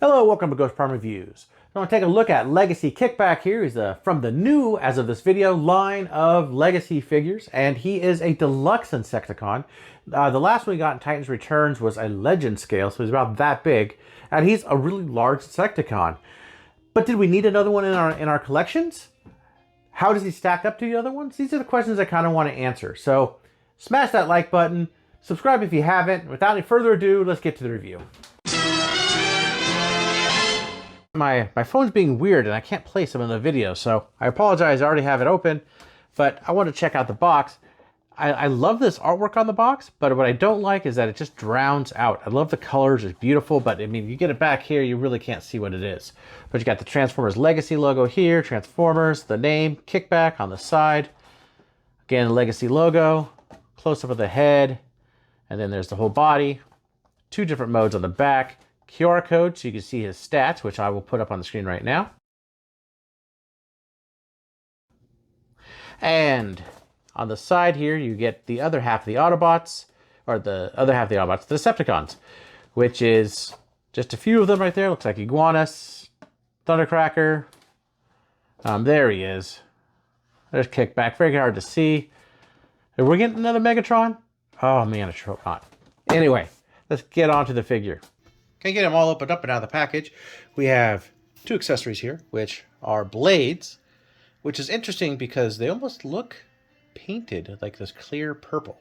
Hello, welcome to GhostPrime Reviews. I want to take a look at Legacy Kickback here. He's from the new, as of this video, line of Legacy figures, and he is a deluxe Insecticon. The last one we got in Titans Returns was a Legend scale, so he's about that big, and he's a really large Insecticon. But did we need another one in our collections? How does he stack up to the other ones? These are the questions I kind of want to answer. So smash that like button, subscribe if you haven't. Without any further ado, let's get to the review. My phone's being weird and I can't place them in the video, so I apologize. I already have it open, but I want to check out the box. I love this artwork on the box, but what I don't like is that it just drowns out. I love the colors, it's beautiful, but I mean, you get it back here, you really can't see what it is. But you got the Transformers Legacy logo here, Transformers, the name, Kickback on the side. Again, the Legacy logo, close-up of the head, and then there's the whole body. Two different modes on the back. QR code so you can see his stats, which I will put up on the screen right now. And on the side here, you get the other half of the Autobots, or the other half of the Autobots, the Decepticons, which is just a few of them right there. Looks like Iguanus, Thundercracker. There he is. There's Kickback. Very hard to see. Are we getting another Megatron? Oh man, I sure hope not. Anyway, let's get on to the figure. Okay, get them all opened up and out of the package. We have two accessories here, which are blades, which is interesting because they almost look painted like this clear purple.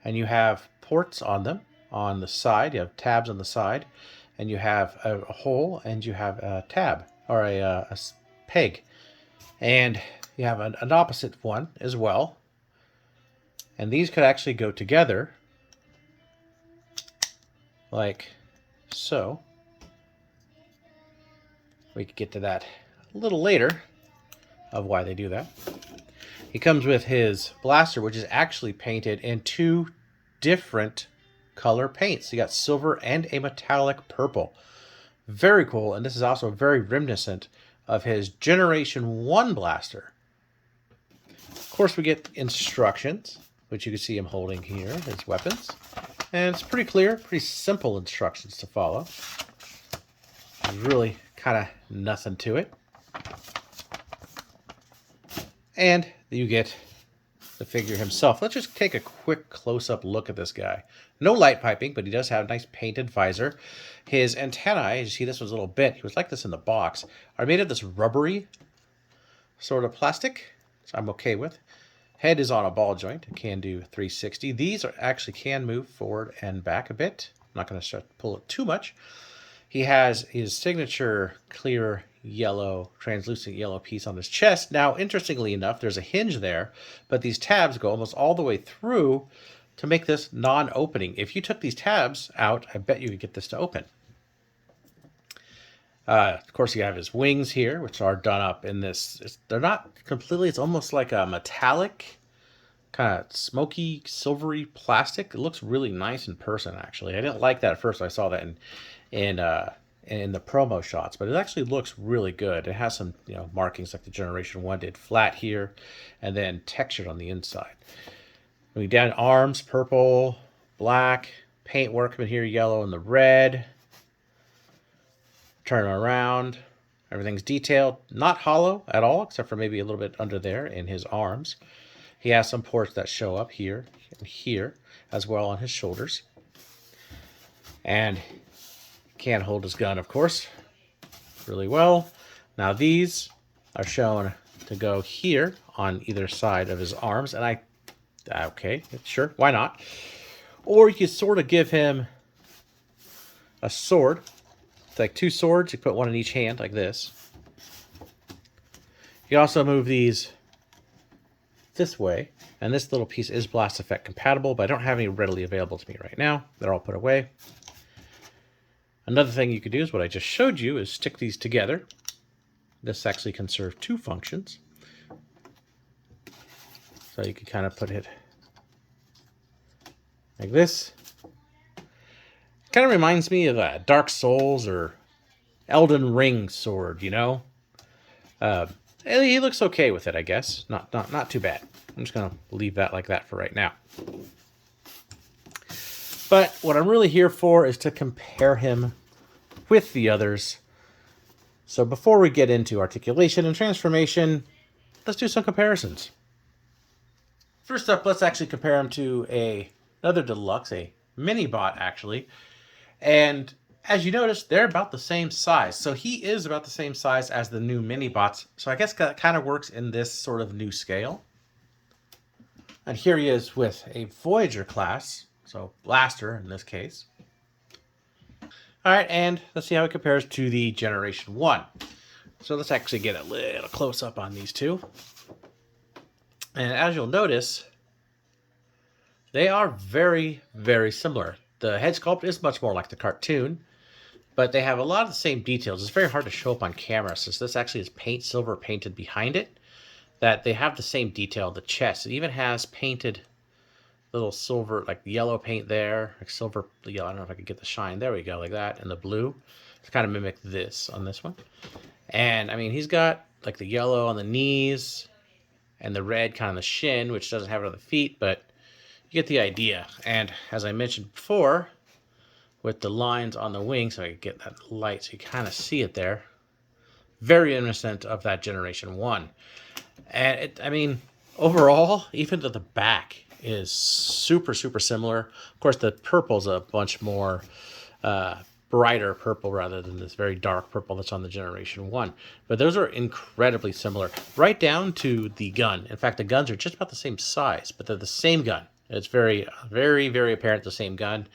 And you have ports on them on the side. You have tabs on the side, and you have a hole, and you have a tab, or a peg. And you have an opposite one as well. And these could actually go together like so. We could get to that a little later of why they do that. He comes with his blaster, which is actually painted in two different color paints. You got silver and a metallic purple. Very cool, and this is also very reminiscent of his Generation 1 blaster. Of course, we get instructions, which you can see him holding here, his weapons. And it's pretty clear, pretty simple instructions to follow. There's really kind of nothing to it. And you get the figure himself. Let's just take a quick close-up look at this guy. No light piping, but he does have a nice painted visor. His antennae, as you see this was a little bit, he was like this in the box, are made of this rubbery sort of plastic, which I'm okay with. Head is on a ball joint. It can do 360. These actually can move forward and back a bit. I'm not going to start to pull it too much. He has his signature clear yellow, translucent yellow piece on his chest. Now, interestingly enough, there's a hinge there, but these tabs go almost all the way through to make this non-opening. If you took these tabs out, I bet you could get this to open. Of course, you have his wings here, which are done up in this. They're not completely, it's almost like a metallic, kind of smoky, silvery plastic. It looks really nice in person, actually. I didn't like that at first. I saw that in the promo shots, but it actually looks really good. It has some markings like the Generation 1 did, flat here, and then textured on the inside. Moving down, arms, purple, black, paintwork in here, yellow and the red. Turn him around. Everything's detailed. Not hollow at all, except for maybe a little bit under there in his arms. He has some ports that show up here and here, as well on his shoulders. And he can hold his gun, of course, really well. Now these are shown to go here on either side of his arms. And okay, sure, why not? Or you could sort of give him a sword. It's like two swords. You put one in each hand like this. You can also move these this way. And this little piece is Blast Effect compatible, but I don't have any readily available to me right now. They're all put away. Another thing you could do is what I just showed you is stick these together. This actually can serve two functions. So you could kind of put it like this. Kind of reminds me of Dark Souls or Elden Ring sword, you know? He looks okay with it, I guess. Not too bad. I'm just going to leave that like that for right now. But what I'm really here for is to compare him with the others. So before we get into articulation and transformation, let's do some comparisons. First up, let's actually compare them to another deluxe, a mini bot actually. And as you notice, they're about the same size. So he is about the same size as the new mini bots. So I guess that kind of works in this sort of new scale. And here he is with a Voyager class, so Blaster in this case. All right, and let's see how it compares to the Generation 1. So let's actually get a little close up on these two. And as you'll notice, they are very, very similar. The head sculpt is much more like the cartoon, but they have a lot of the same details. It's very hard to show up on camera since this actually is silver painted behind it, that they have the same detail in the chest. It even has painted little silver, like yellow paint there, like silver, yellow. I don't know if I could get the shine. There we go, like that, and the blue to kind of mimic this on this one. And I mean, he's got like the yellow on the knees and the red kind of the shin, which doesn't have it on the feet, but you get the idea. And as I mentioned before, with the lines on the wing, so I could get that light so you kind of see it there. Very reminiscent of that Generation 1. And I mean, overall, even to the back is super, super similar. Of course, the purple's a bunch more brighter purple rather than this very dark purple that's on the Generation 1. But those are incredibly similar, right down to the gun. In fact, the guns are just about the same size, but they're the same gun. It's very, very, very apparent the same gun.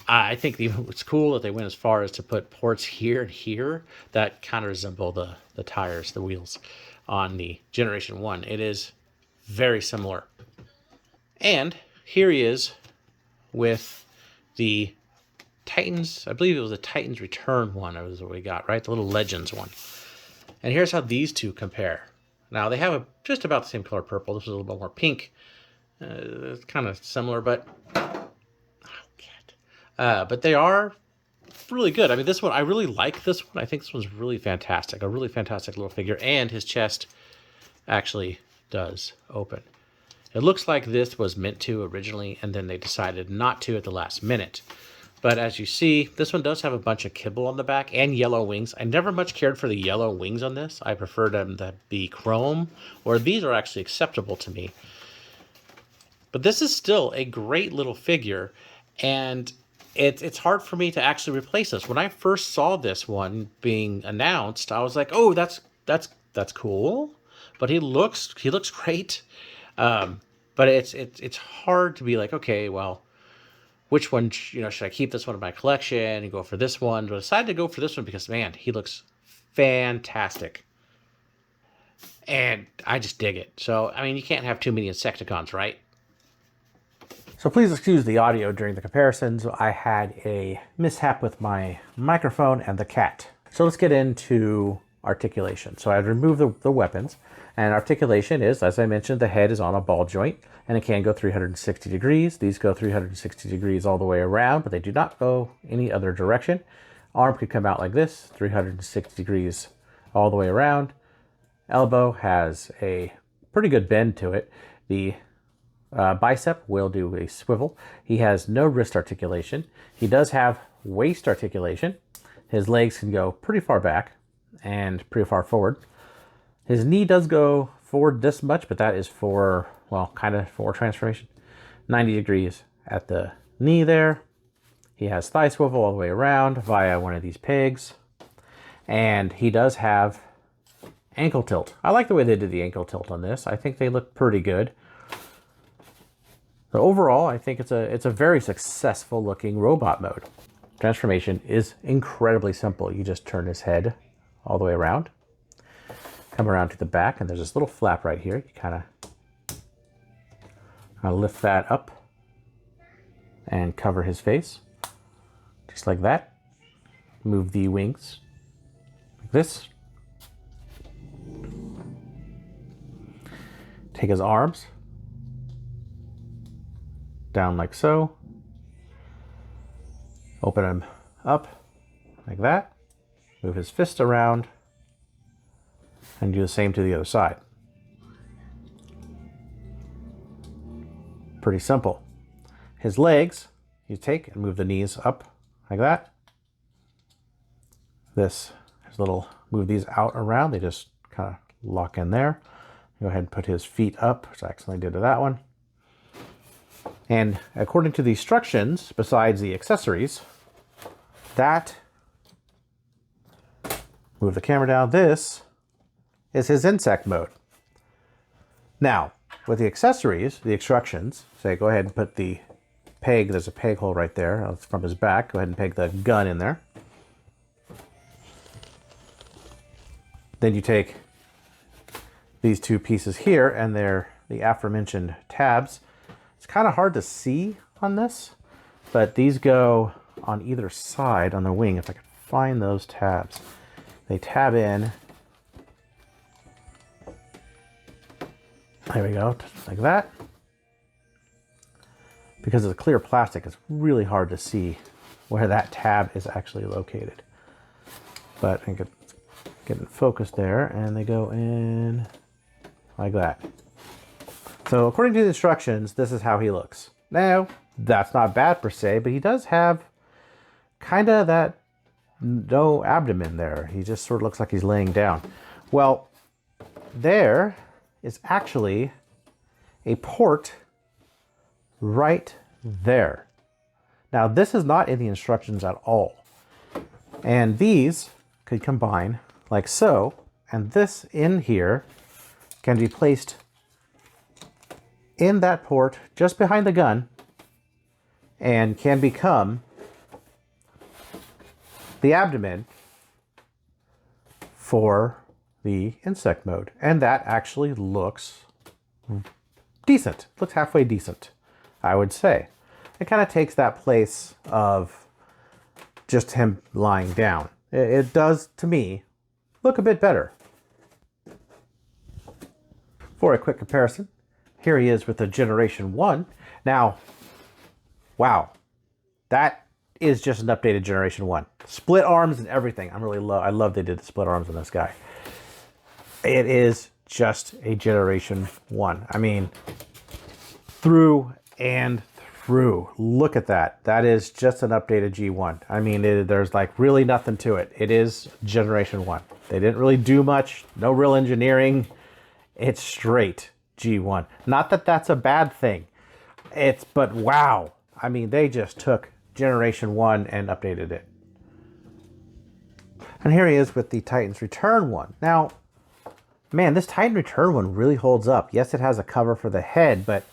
I think it's cool that they went as far as to put ports here and here that kind of resemble the tires, the wheels on the Generation 1. It is very similar. And here he is with the Titans. I believe it was the Titans Return one. That was what we got, right? The little Legends one. And here's how these two compare. Now, they have just about the same color purple. This is a little bit more pink. It's kind of similar, but they are really good. I mean, this one, I really like this one. I think this one's really fantastic. A really fantastic little figure. And his chest actually does open. It looks like this was meant to originally, and then they decided not to at the last minute. But as you see, this one does have a bunch of kibble on the back and yellow wings. I never much cared for the yellow wings on this. I prefer them to be chrome, or these are actually acceptable to me. But this is still a great little figure, and it's hard for me to actually replace this. When I first saw this one being announced, I was like, "Oh, that's cool," but he looks great. But it's hard to be like, okay, well, which one should I keep this one in my collection and go for this one? But I decided to go for this one because man, he looks fantastic, and I just dig it. So I mean, you can't have too many Insecticons, right? So please excuse the audio during the comparisons. I had a mishap with my microphone and the cat. So let's get into articulation. So I'd remove the weapons, and articulation is, as I mentioned, the head is on a ball joint, and it can go 360 degrees. These go 360 degrees all the way around, but they do not go any other direction. Arm could come out like this, 360 degrees all the way around. Elbow has a pretty good bend to it. The bicep will do a swivel. He has no wrist articulation. He does have waist articulation. His legs can go pretty far back and pretty far forward. His knee does go forward this much, but that is for, well, kind of for transformation. 90 degrees at the knee there. He has thigh swivel all the way around via one of these pegs. And he does have ankle tilt. I like the way they did the ankle tilt on this. I think they look pretty good. So overall, I think it's a very successful looking robot mode. Transformation is incredibly simple. You just turn his head all the way around, come around to the back, and there's this little flap right here. You kind of lift that up and cover his face, just like that. Move the wings like this. Take his arms down like so. Open him up like that. Move his fist around and do the same to the other side. Pretty simple. His legs, you take and move the knees up like that. this, his little, move these out around. They just kind of lock in there. Go ahead and put his feet up, which I accidentally did to that one. And according to the instructions, besides the accessories, that, move the camera down, this is his insect mode. Now, with the accessories, the instructions say go ahead and put the peg, there's a peg hole right there, it's from his back, go ahead and peg the gun in there. Then you take these two pieces here, and they're the aforementioned tabs. It's kind of hard to see on this, but these go on either side on the wing, if I can find those tabs. They tab in. There we go, just like that. Because it's clear plastic, it's really hard to see where that tab is actually located. But I can get it focused there, and they go in like that. So according to the instructions, this is how he looks. Now, that's not bad per se, but he does have kind of that no abdomen there. He just sort of looks like he's laying down. Well, there is actually a port right there. Now, this is not in the instructions at all. And these could combine like so, and this in here can be placed in that port just behind the gun and can become the abdomen for the insect mode. And that actually looks decent. Looks halfway decent, I would say. It kind of takes that place of just him lying down. It does, to me, look a bit better. For a quick comparison, here he is with the Generation 1. Now, wow, that is just an updated Generation 1. Split arms and everything. I love they did the split arms on this guy. It is just a Generation 1. I mean, through and through. Look at that. That is just an updated G1. I mean, there's like really nothing to it. It is Generation 1. They didn't really do much. No real engineering. It's straight G1. Not that that's a bad thing. But wow. I mean, they just took Generation 1 and updated it. And here he is with the Titan's Return one. Now, man, this Titan Return one really holds up. Yes, it has a cover for the head, but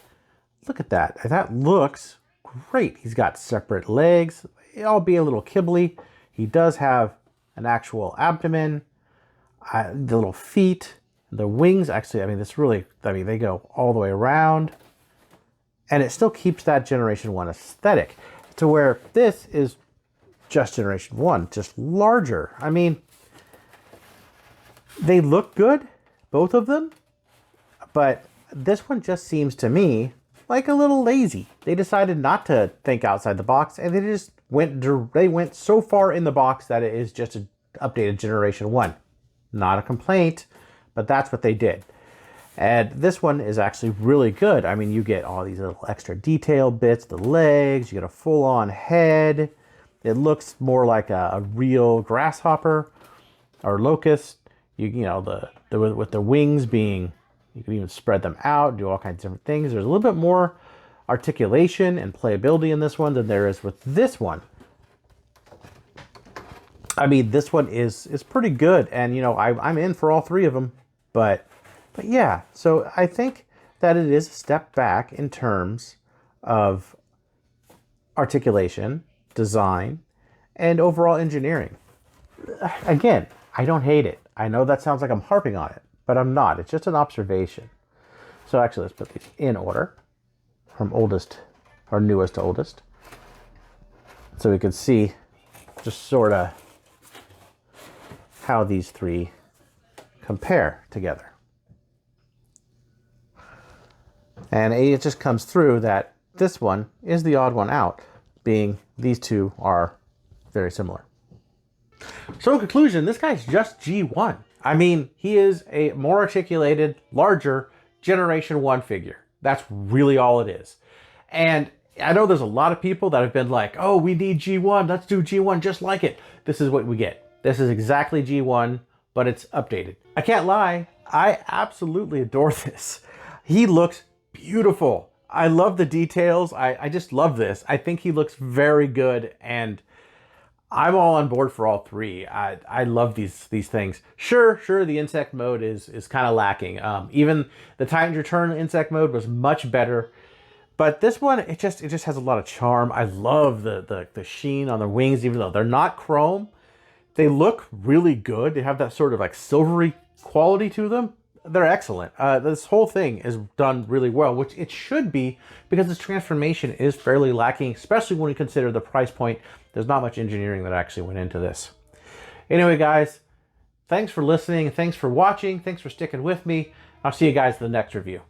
look at that. That looks great. He's got separate legs, albeit a little kibbly. He does have an actual abdomen, the little feet, the wings. Actually, I mean, they go all the way around. And it still keeps that Generation 1 aesthetic to where this is just Generation 1, just larger. I mean, they look good, both of them, but this one just seems to me like a little lazy. They decided not to think outside the box, and they just went so far in the box that it is just an updated Generation 1. Not a complaint, but that's what they did. And this one is actually really good. I mean, you get all these little extra detail bits, the legs, you get a full-on head. It looks more like a real grasshopper or locust. You know, with the wings being, you can even spread them out, do all kinds of different things. There's a little bit more articulation and playability in this one than there is with this one. I mean, this one is pretty good, and you know, I'm in for all three of them, but yeah. So I think that it is a step back in terms of articulation, design, and overall engineering. Again, I don't hate it. I know that sounds like I'm harping on it, but I'm not. It's just an observation. So actually, let's put these in order from oldest or newest to oldest, so we can see just sort of how these three compare together. And it just comes through that this one is the odd one out, being these two are very similar. So in conclusion, this guy's just G1. I mean, he is a more articulated, larger Generation 1 figure. That's really all it is. And I know there's a lot of people that have been like, oh, we need G1. Let's do G1 just like it. This is what we get. This is exactly G1, but it's updated. I can't lie, I absolutely adore this. He looks beautiful. I love the details. I just love this. I think he looks very good, and I'm all on board for all three. I love these things. Sure, the insect mode is kind of lacking. Even the Titan's Return insect mode was much better. But this one, it just has a lot of charm. I love the sheen on the wings, even though they're not chrome. They look really good. They have that sort of like silvery quality to them. They're excellent. This whole thing is done really well, which it should be, because this transformation is fairly lacking, especially when you consider the price point. There's not much engineering that actually went into this. Anyway, guys, thanks for listening. Thanks for watching. Thanks for sticking with me. I'll see you guys in the next review.